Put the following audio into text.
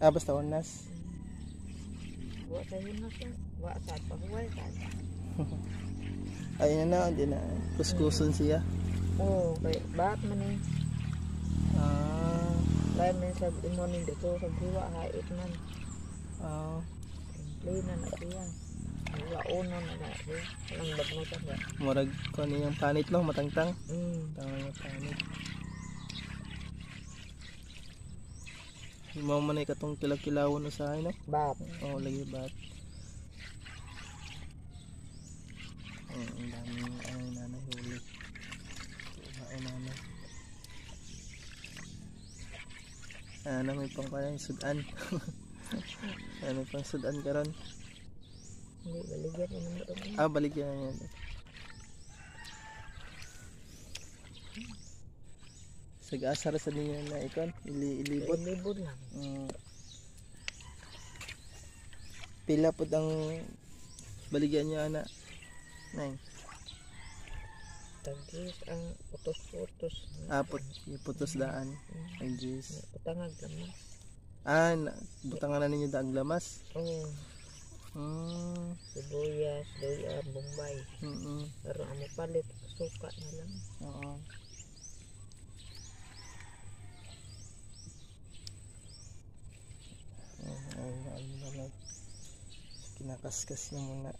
Ah, basta unas. Wa sa hinas yan. Wa sa pahuway ka. Ayun na, hindi na. Kuskuson siya. Oo, kay ba't man eh. Ah. Lain man sa imonin dito sa buwa hait man. Ah. Play na na siya. Wala uno na na siya. Walang bagno ka ba? Murag ko yung panit no, matangtang. Tama yung panit. Himaw man ay katong kilaw-kilawon na sa akin no? Bat. Oo, lagi bat. Ang daming ay nanay huli. Ay nanay. Ano may pang kaya yung sudan. Ano pang sudan karon? Hindi, baligyan mo naman ito. Ah, baligyan yan. Sag-asar sa ninyo na ikon, ilibot. Ilibot lang. Pila po ang baligyan niya anak. Nay. Tagis ang putos-putos. Ah, putos daan. Ay, jeez. Putangag lamas. Ah, butangan na ninyo daang lamas. Oo. Sibuyas, doya, bombay. Pero ang palit, suka na lang. Oo. Kinakaskas na muna.